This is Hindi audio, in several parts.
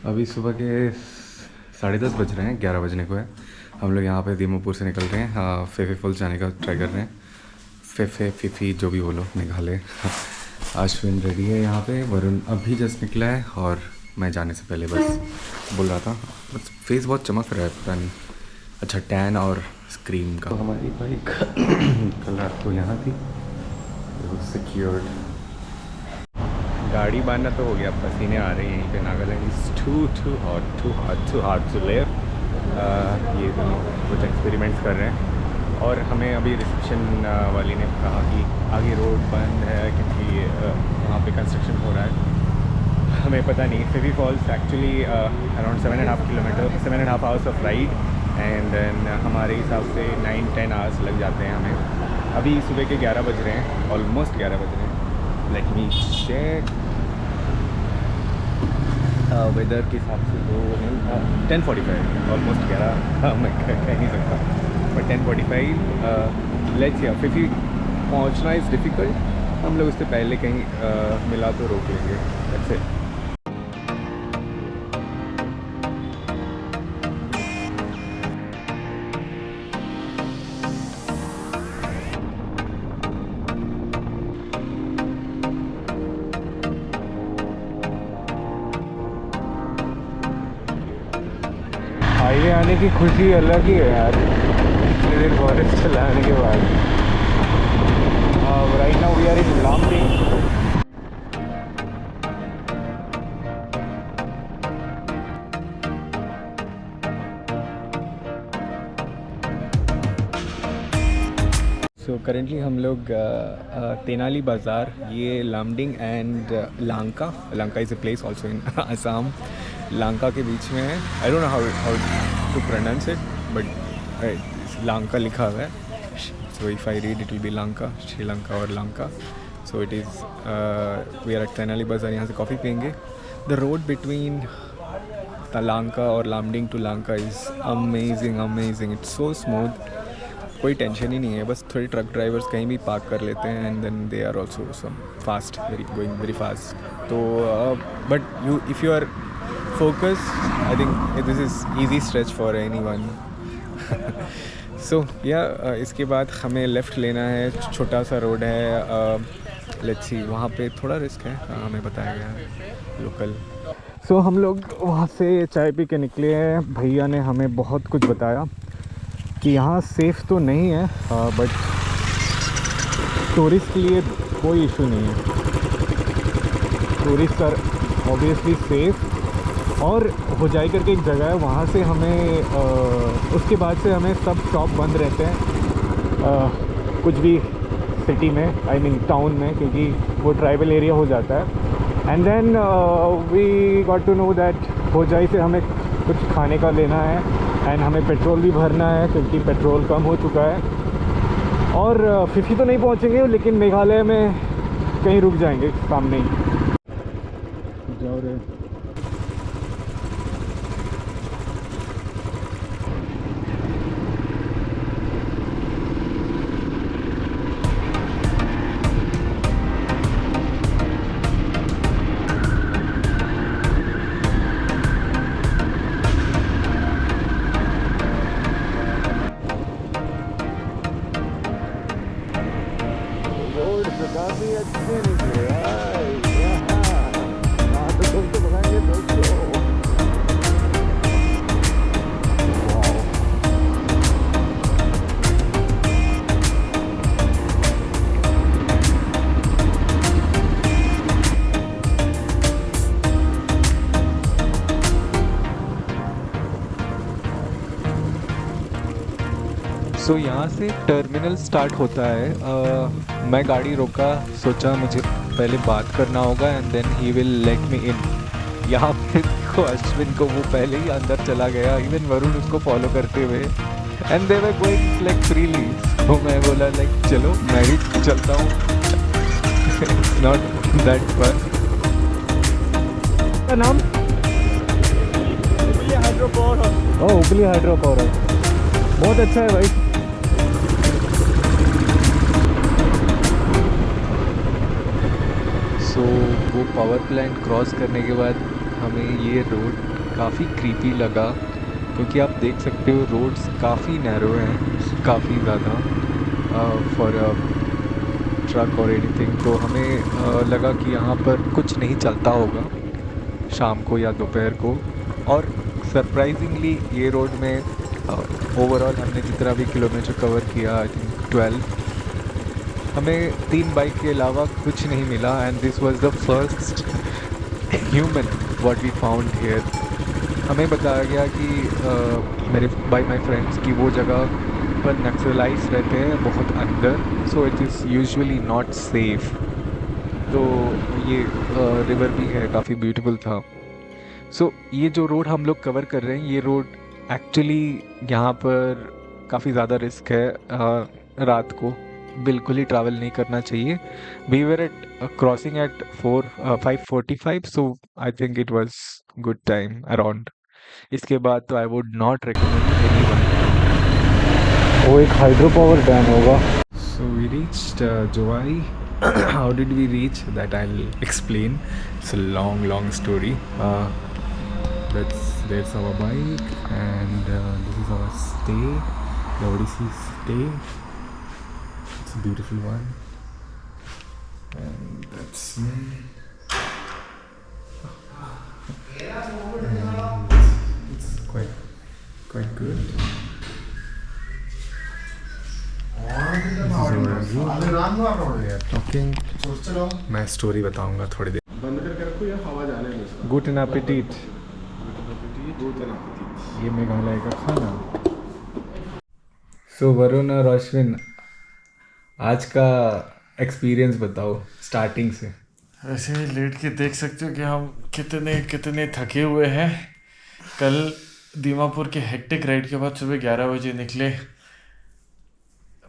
अभी सुबह के 10:30 बज रहे हैं, 11 बजने को है। हम लोग यहाँ पे दीमापुर से निकल रहे हैं, फेफे फॉल्स जाने का ट्राई कर रहे हैं। फेफे फिफी जो भी बोलो, मेघालय। अश्विन रेडी है यहाँ पे, वरुण अभी जस्ट निकला है और मैं जाने से पहले बस बोल रहा था। बस फेस बहुत चमक रहा है, पता नहीं। अच्छा, टैन और स्क्रीन का। तो हमारी बाइक कल रात को यहाँ थी, सिक्योर्ड। गाड़ी बांधना तो हो गया, पसीने आ रहे हैं यहीं पे। Nagaland is too hard to live. ये दोनों कुछ एक्सपेरिमेंट्स कर रहे हैं और हमें अभी रिसेप्शन वाली ने कहा कि आगे रोड बंद है क्योंकि वहाँ पे कंस्ट्रक्शन हो रहा है। हमें पता नहीं। फेफे फॉल्स एक्चुअली अराउंड 7.5 किलोमीटर, 7.5 hours of ride and then हमारे हिसाब से 9-10 आवर्स लग जाते हैं हमें। अभी सुबह के 11 बज रहे हैं, ऑलमोस्ट 11 बज रहे हैं। लेट मी चेक वेदर के हिसाब से तो 10:45, ऑलमोस्ट 11 मैं कह नहीं सकता, बट 10:45। Let's see. फिर पहुंचना इज़ डिफ़िकल्ट। हम लोग उससे पहले कहीं मिला तो रोक लेंगे। That's it. हाईवे आने की खुशी अलग ही है यार, इतने देर फॉरेस्ट चलाने के बाद। Right now we are in Lumding. So currently हम लोग तेनाली बाज़ार, ये Lumding and Lanka is a place also in Assam, Lanka के बीच में है। I don't know how to pronounce it, but Lanka लिखा हुआ है। So if I read it will be Lanka, Sri Lanka और Lanka. So it is we are at Tenali Bazar. यहाँ से कॉफ़ी पियेंगे। द रोड बिटवीन लांका और Lumding to Lanka is amazing. It's so smooth, कोई टेंशन ही नहीं है। बस थोड़े ट्रक ड्राइवर्स कहीं भी पार्क कर लेते हैं and then they are also some fast, going very fast. तो but you if you are focus, I think this is easy stretch for anyone. So yeah, इसके बाद हमें लेफ़्ट लेना है। छोटा सा रोड है, लेट्स सी। वहाँ पे थोड़ा रिस्क है, हमें बताया गया है लोकल। सो हम लोग वहाँ से चाय पी के निकले हैं। भैया ने हमें बहुत कुछ बताया कि यहाँ सेफ़ तो नहीं है, बट टूरिस्ट के लिए कोई इशू नहीं है। Tourist are obviously safe. और होजाई करके एक जगह है, वहाँ से हमें उसके बाद से हमें सब शॉप बंद रहते हैं कुछ भी सिटी में, आई मीन टाउन में, क्योंकि वो ट्राइबल एरिया हो जाता है। And then we got to know that Hojai से हमें कुछ खाने का लेना है एंड हमें पेट्रोल भी भरना है क्योंकि पेट्रोल कम हो चुका है। और फिफी तो नहीं पहुँचेंगे, लेकिन मेघालय में कहीं रुक जाएंगे सामने ही। जाओ रे। काफ़ी अच्छे निकले तो तुम तो बनाएंगे दोस्तों। सो यहाँ से टर्मिनल स्टार्ट होता है। मैं गाड़ी रोका, सोचा मुझे पहले बात करना होगा and then he will let me in. यहाँ पे देखो अश्विन को, वो पहले ही अंदर चला गया, इवन वरुण उसको फॉलो करते हुए, and they were going like freely. तो मैं बोला लाइक चलो मैं भी चलता हूँ। It's not that fun. क्या नाम? Hubli hydro power house. Oh, Hubli hydro power house बहुत अच्छा है भाई। सो वो पावर प्लांट क्रॉस करने के बाद हमें ये रोड काफ़ी क्रीपी लगा, क्योंकि आप देख सकते हो रोड्स काफ़ी नैरो हैं, काफ़ी ज़्यादा फॉर ट्रक और एनीथिंग। तो हमें लगा कि यहाँ पर कुछ नहीं चलता होगा शाम को या दोपहर को। और सरप्राइजिंगली ये रोड में ओवरऑल हमने जितना भी किलोमीटर कवर किया, आई थिंक 12, हमें 3 बाइक के अलावा कुछ नहीं मिला। And this was the first human what we found here. हमें बताया गया कि मेरे बाय माय फ्रेंड्स कि वो जगह पर नक्सलाइट्स रहते हैं बहुत अंदर, सो it is usually not safe. तो ये रिवर भी है, काफ़ी ब्यूटीफुल था। सो ये जो रोड हम लोग कवर कर रहे हैं, ये रोड एक्चुअली यहाँ पर काफ़ी ज़्यादा रिस्क है। रात को बिल्कुल ही ट्रैवल नहीं करना चाहिए। We were at crossing at 5:45, so I think it was good time around. इसके बाद तो I would not recommend anyone. वो एक हाइड्रो पावर डैम होगा। So we reached Jowai. How did we reach? That I'll explain. It's a long story. There's our bike, and this is our stay, the Odyssey stay. It's a beautiful one, and that's me. And it's quite good. Talking. मैं स्टोरी बताऊंगा थोड़ी देर। बंद करके रखो या हवा जाने दो इसका। Good appétit. ये मेघालय का खाना। सो वरुण और अश्विन, आज का एक्सपीरियंस बताओ स्टार्टिंग से। ऐसे ही लेट के देख सकते हो कि हम कितने थके हुए हैं। कल दीमापुर के हेक्टिक राइड के बाद सुबह 11 बजे निकले।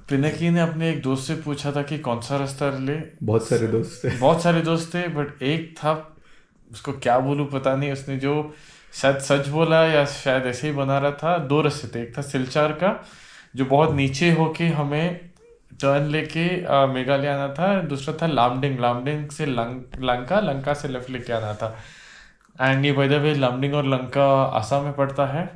पिनाकी ने अपने एक दोस्त से पूछा था कि कौन सा रास्ता ले। बहुत सारे दोस्त थे बट एक था, उसको क्या बोलूं पता नहीं, उसने जो शायद सच बोला या शायद ऐसे ही बना रहा था। 2 रास्ते थे, एक था सिलचार का जो बहुत नीचे होके हमें टर्न लेके मेघालय आना था, दूसरा था लामडिंग से लंका से लेफ्ट लेके आना था। एंड ये बाय द वे लामडिंग और लंका आसाम में पड़ता है।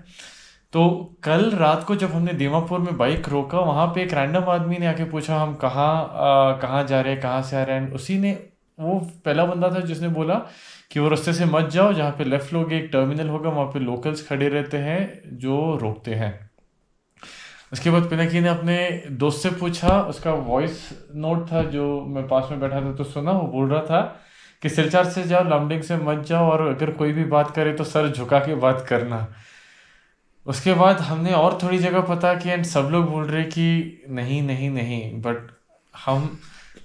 तो कल रात को जब हमने दीमापुर में बाइक रोका, वहाँ पे एक रैंडम आदमी ने आके पूछा हम कहाँ जा रहे हैं, कहाँ से आ रहे हैं। उसी ने, वो पहला बंदा था जिसने बोला कि वो रास्ते से मत जाओ, जहाँ पे लेफ्ट लोगे एक टर्मिनल होगा, वहाँ पे लोकल्स खड़े रहते हैं जो रोकते हैं। उसके बाद पिनाकी ने अपने दोस्त से पूछा, उसका वॉइस नोट था जो मैं पास में बैठा था तो सुना। वो बोल रहा था कि सिलचार से जाओ, लामडिंग से मत जाओ, और अगर कोई भी बात करे तो सर झुका के बात करना। उसके बाद हमने और थोड़ी जगह पता की एंड सब लोग बोल रहे कि नहीं, बट हम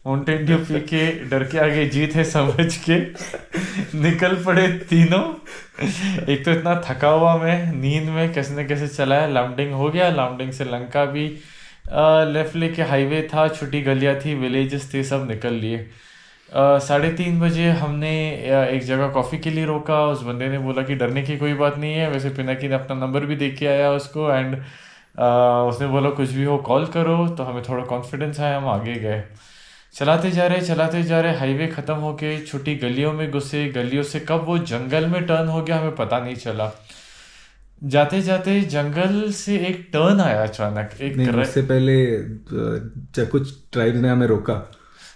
माउंटेन ड्यू पी के डर के आगे जीत है समझ के निकल पड़े तीनों। एक तो इतना थका हुआ मैं, नींद में कैसे न कैसे चलाया। लामडिंग हो गया, लामडिंग से लंका भी लेफ्ट लेके हाईवे था, छोटी गलियाँ थी, विलेजेस थे, सब निकल लिए। 3:30 बजे हमने एक जगह कॉफ़ी के लिए रोका। उस बंदे ने बोला कि डरने की कोई बात नहीं है। वैसे पिनाकी ने अपना नंबर भी दे के आया उसको, एंड उसने बोला कुछ भी हो कॉल करो। तो हमें थोड़ा कॉन्फिडेंस आया, हम आगे गए। चलाते जा रहे, हाईवे ख़त्म होके छोटी गलियों में घुसे। गलियों से कब वो जंगल में टर्न हो गया हमें पता नहीं चला। जाते जाते जंगल से एक टर्न आया अचानक। उससे पहले कुछ ट्राइब्स ने हमें रोका।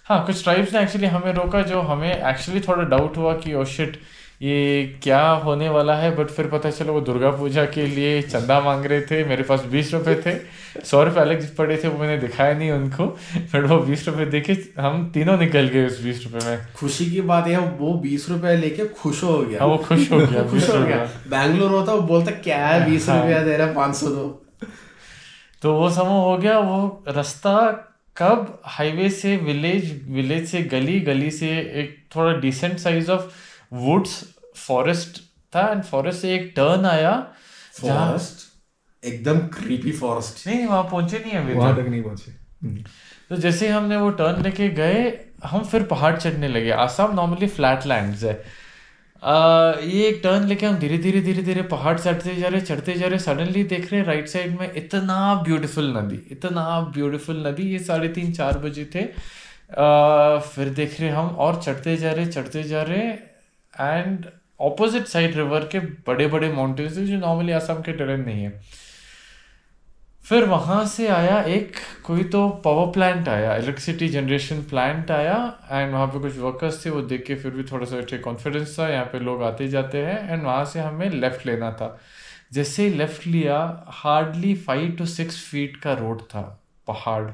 हाँ, कुछ ट्राइब्स ने एक्चुअली हमें रोका, जो हमें एक्चुअली थोड़ा डाउट हुआ कि ओ शिट ये क्या होने वाला है। बट फिर पता चला वो दुर्गा पूजा के लिए चंदा मांग रहे थे। मेरे पास 20 रुपये थे, 100 रुपये अलग पड़े थे, वो मैंने दिखाया नहीं उनको। फिर वो 20 रुपये देके हम तीनों निकल गए उस 20 रुपये में। खुशी की बात है वो 20 रुपये लेके खुश हो गया। हाँ, वो खुश हो गया। खुश हो गया। बैंगलोर होता वो बोलता क्या है 20 रुपया दे रहा, 500 दो। तो वो समय हो गया। वो रास्ता कब हाईवे से विलेज से गली से एक थोड़ा decent size of woods forest था, एंड फॉरेस्ट से एक टर्न आया। फॉरेस्ट एकदम क्रीपी फॉरेस्ट। नहीं, वहां पहुंचे नहीं अभी, वहां तक नहीं पहुंचे। तो जैसे हमने वो टर्न लेके गए, हम फिर पहाड़ चढ़ने लगे। आसाम नॉर्मली फ्लैट लैंड्स है। ये एक टर्न लेके हम धीरे धीरे पहाड़ चढ़ते जा रहे। सडनली देख रहे राइट साइड में इतना ब्यूटीफुल नदी। ये 3:30-4 बजे थे। फिर देख रहे हम और चढ़ते जा रहे एंड ऑपोजिट साइड रिवर के बड़े बड़े माउंटेन्स थे जो नॉर्मली आसाम के टेरेन नहीं है। फिर वहाँ से आया एक कोई तो पावर प्लांट आया, इलेक्ट्रिसिटी जनरेशन प्लांट आया, एंड वहाँ पे कुछ वर्कर्स थे, वो देख के फिर भी थोड़ा सा कॉन्फिडेंस था, यहाँ पे लोग आते जाते हैं, एंड वहाँ से हमें लेफ़्ट लेना था। जैसे ही लेफ़्ट लिया, हार्डली 5 to 6 फीट का रोड था, पहाड़,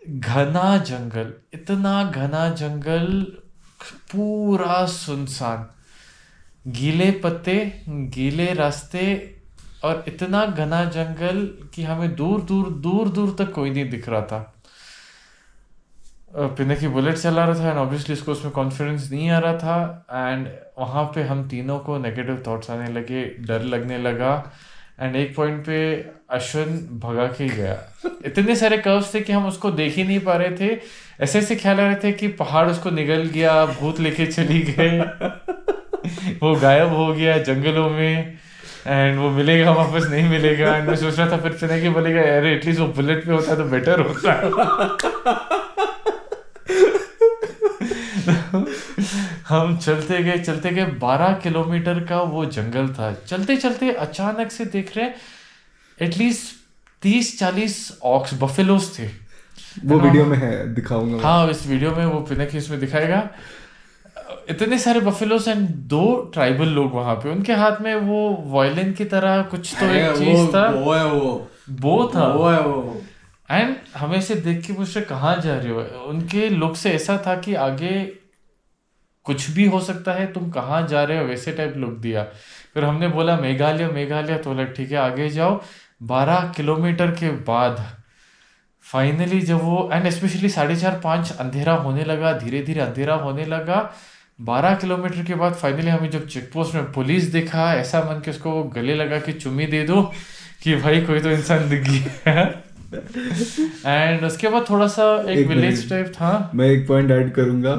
घना जंगल, इतना घना जंगल, पूरा सुनसान, गीले पत्ते, गीले रास्ते, और इतना घना जंगल कि हमें दूर दूर दूर दूर तक कोई नहीं दिख रहा था। पिनाकी बुलेट चला रहा था, एंड ऑब्वियसली उसको उसमें कॉन्फिडेंस नहीं आ रहा था, एंड वहाँ पे हम तीनों को नेगेटिव थॉट्स आने लगे, डर लगने लगा, एंड एक पॉइंट पे अश्विन भगा के गया। इतने सारे कर्व्स थे कि हम उसको देख ही नहीं पा रहे थे, ऐसे ऐसे ख्याल आ रहे थे कि पहाड़ उसको निगल गया, भूत लेके चली गए, वो गायब हो गया जंगलों में, एंड वो मिलेगा वापस नहीं मिलेगा। एंड मैं सोच रहा था फिर पिनाकी बोलेगा अरे एटलीस्ट वो बुलेट पे होता तो बेटर होता। हम चलते गए 12 किलोमीटर का वो जंगल था। चलते चलते अचानक से देख रहे एटलीस्ट 30-40 ऑक्स, बफेलोस थे। वो वीडियो में है, दिखाऊंगा मैं। हाँ, इस वीडियो में वो पिनाकी इसमें दिखाएगा। इतने सारे बफेलोस एंड 2 ट्राइबल लोग वहां पे, उनके हाथ में वो वायलिन की तरह कुछ तो एक चीज था, वो था। एंड हमें से देख के पूछ रहे कहाँ जा रहे हो। उनके लुक से ऐसा था कि आगे कुछ भी हो सकता है, तुम कहाँ जा रहे हो, वैसे टाइप लुक दिया। फिर हमने बोला मेघालय, तो बोला ठीक है आगे जाओ। 12 किलोमीटर के बाद फाइनली जब वो, एंड स्पेशली 4:30-5 अंधेरा होने लगा, धीरे धीरे अंधेरा होने लगा। 12 किलोमीटर के बाद फाइनली हमें जब चेक पोस्ट में पुलिस दिखा, ऐसा मन के उसको गले लगा कि चुम्मी दे दो कि भाई कोई तो इंसान दिख गया। एंड उसके बाद थोड़ा सा एक विलेज टाइप था। मैं एक पॉइंट ऐड करूंगा,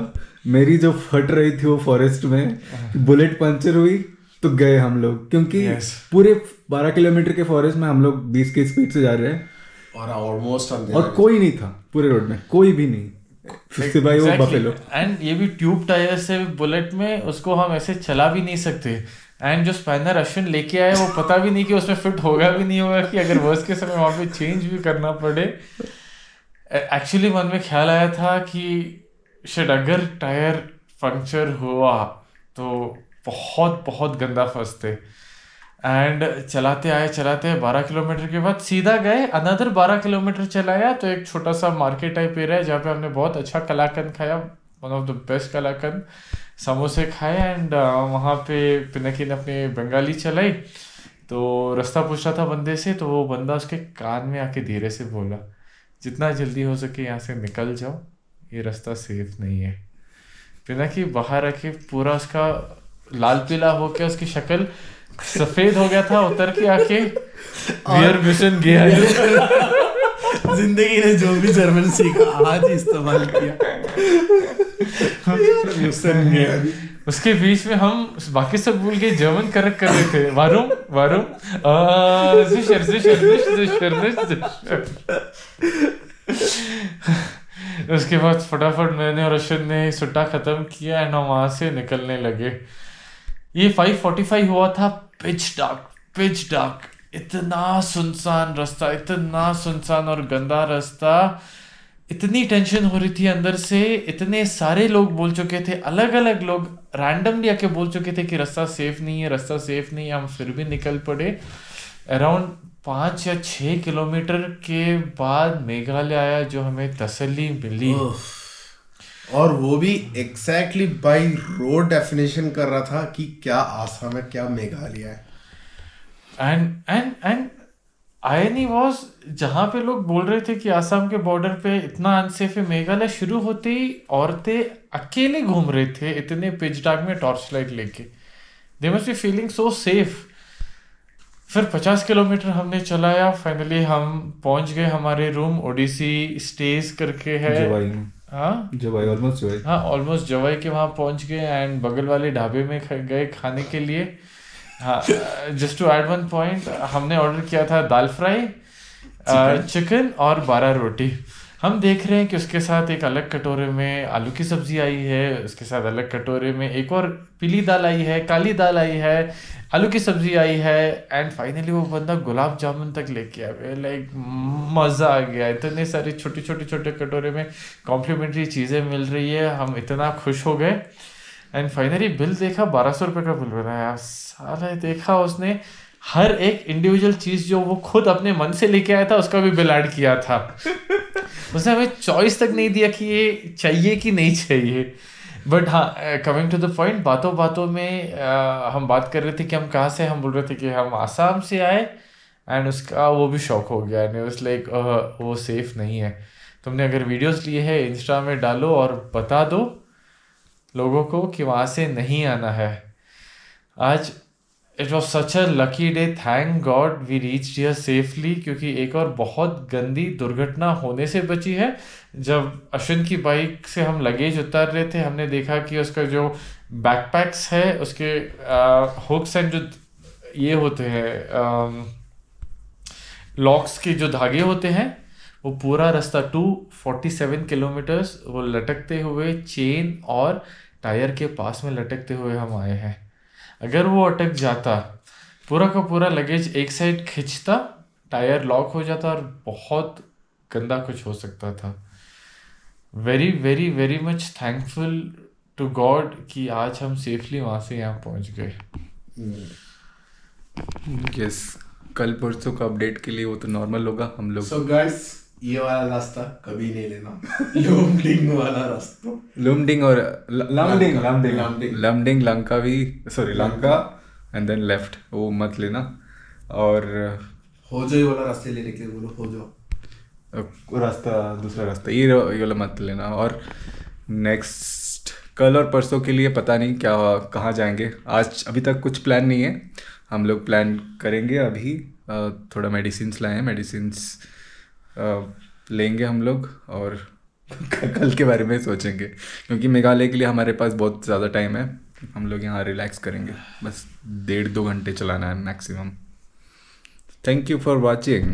मेरी जो फट रही थी वो फॉरेस्ट में, बुलेट पंचर हुई तो गए हम लोग, क्योंकि पूरे 12 किलोमीटर के फॉरेस्ट में हम लोग 20 की स्पीड से जा रहे हैं, और ऑलमोस्ट और कोई नहीं था पूरे रोड में, कोई भी नहीं, भाई वो बफेलो। एंड ये भी ट्यूब टायर से बुलेट में, उसको हम ऐसे चला भी नहीं सकते। एंड जो स्पैनर अश्विन लेके आए वो पता भी नहीं कि उसमें फिट होगा भी नहीं होगा, कि अगर वर्स्ट के समय वहाँ पे चेंज भी करना पड़े। एक्चुअली मन में ख्याल आया था कि शायद अगर टायर पंक्चर हुआ तो बहुत बहुत गंदा फंसते। एंड चलाते आए 12 किलोमीटर के बाद सीधा गए, अनदर 12 किलोमीटर चलाया तो एक छोटा सा मार्केट टाइप एरिया है जहाँ पे हमने बहुत अच्छा कलाकंद खाया, वन ऑफ द बेस्ट कलाकंद, समोसे खाए। एंड वहाँ पे पिनाकी ने अपनी बंगाली चलाई, तो रास्ता पूछ रहा था बंदे से, तो वो बंदा उसके कान में आके धीरे से बोला जितना जल्दी हो सके यहाँ से निकल जाओ, ये रास्ता सेफ नहीं है। पिनाकी बाहर आके पूरा उसका लाल पीला हो के उसकी शक्ल सफेद हो गया था, उतर के आके बियर मिशन गया। जिंदगी ने जो भी जर्मन सीखा आज इस्तेमाल किया। उसके बीच में हम बाकी सब भूल के जर्मन करेक्ट कर रहे थे, वारुम उसके बाद फटाफट मैंने और अश्विन ने सुट्टा खत्म किया एंड हम वहां से निकलने लगे। ये 5:45 हुआ था, पिच डार्क, इतना सुनसान रास्ता, इतना सुनसान और गंदा रास्ता, इतनी टेंशन हो रही थी अंदर से। इतने सारे लोग बोल चुके थे, अलग अलग लोग रैंडमली आके बोल चुके थे कि रास्ता सेफ नहीं है। हम फिर भी निकल पड़े। अराउंड 5 या 6 किलोमीटर के बाद मेघालय आया, जो हमें तसल्ली मिली। और वो भी एग्जैक्टली बाय रोड डेफिनेशन कर रहा था कि क्या आसाम है, क्या मेघालय है। एंड आयरनी वाज, जहाँ पे लोग बोल रहे थे कि आसाम के बॉर्डर पे इतना अनसेफ है, मेघालय शुरू होते ही औरतें अकेले घूम रहे थे इतने पिच डार्क में टॉर्च लाइट लेके। They must be feeling so safe. फिर 50 किलोमीटर हमने चलाया, फाइनली हम पहुंच गए हमारे रूम। ओडिसी स्टेज करके है, ऑलमोस्ट जवाई के वहाँ पहुंच गए एंड बगल वाले ढाबे में गए खाने के लिए। हाँ, just to add one point, हमने ऑर्डर किया था दाल फ्राई, चिकन और 12 रोटी। हम देख रहे हैं कि उसके साथ एक अलग कटोरे में आलू की सब्जी आई है, उसके साथ अलग कटोरे में एक और पीली दाल आई है, काली दाल आई है, आलू की सब्जी आई है, एंड फाइनली वो बंदा गुलाब जामुन तक लेके आया। लाइक मज़ा आ गया, इतने सारे छोटे छोटे छोटे कटोरे में कॉम्प्लीमेंट्री चीज़ें मिल रही है, हम इतना खुश हो गए। एंड फाइनली बिल देखा, 1200 रुपये का बिल बनाया। साला देखा उसने हर एक इंडिविजुअल चीज़ जो वो खुद अपने मन से लेके आया था उसका भी बिल ऐड किया था। उसने हमें चॉइस तक नहीं दिया कि ये चाहिए कि नहीं चाहिए। बट हाँ, कमिंग टू द पॉइंट, बातों बातों में हम बात कर रहे थे कि हम कहाँ से, हम बोल रहे थे कि हम आसाम से आए, एंड उसका वो भी शौक हो गया, एंड उस लाइक वो सेफ नहीं है। तुमने अगर वीडियोस लिए है इंस्टा में डालो और बता दो लोगों को कि वहाँ से नहीं आना है। आज it was such a lucky day, thank God we reach here safely, क्योंकि एक और बहुत गंदी दुर्घटना होने से बची है। जब अश्विन की बाइक से हम लगेज उतार रहे थे, हमने देखा कि उसका जो बैकपैक्स है उसके हुक्स एंड जो ये होते हैं लॉक्स के जो धागे होते हैं, वो पूरा रास्ता 247 किलोमीटर्स वो लटकते हुए चेन और टायर के पास में लटकते हुए हम आए हैं। अगर वो अटक जाता, पूरा का पूरा लगेज एक साइड खिंचता, टायर लॉक हो जाता और बहुत गंदा कुछ हो सकता था। Very very very much thankful to God कि आज हम सेफली वहाँ से यहाँ पहुँच गए। यस, कल परसों का अपडेट के लिए वो तो नॉर्मल होगा हम लोग। सो गाइस, ये वाला रास्ता कभी नहीं लेना, लुमडिंग वाला रास्ता। लुमडिंग और लमडिंग लमडिंग लमडिंग। लमडिंग लंका भी, sorry Lanka and then left, वो मत लेना। और होजो वाला रास्ते लेने के लिए बोलो, होजो रास्ता, दूसरा रास्ता ये वाला मत लेना। और नेक्स्ट कल और परसों के लिए पता नहीं क्या कहाँ जाएंगे, आज अभी तक कुछ प्लान नहीं है। हम लोग प्लान करेंगे अभी, थोड़ा मेडिसिन्स लाए हैं, मेडिसिन्स लेंगे हम लोग और कल के बारे में सोचेंगे, क्योंकि मेघालय के लिए हमारे पास बहुत ज़्यादा टाइम है। हम लोग यहाँ रिलैक्स करेंगे, बस 1.5-2 घंटे चलाना है maximum. Thank you for watching.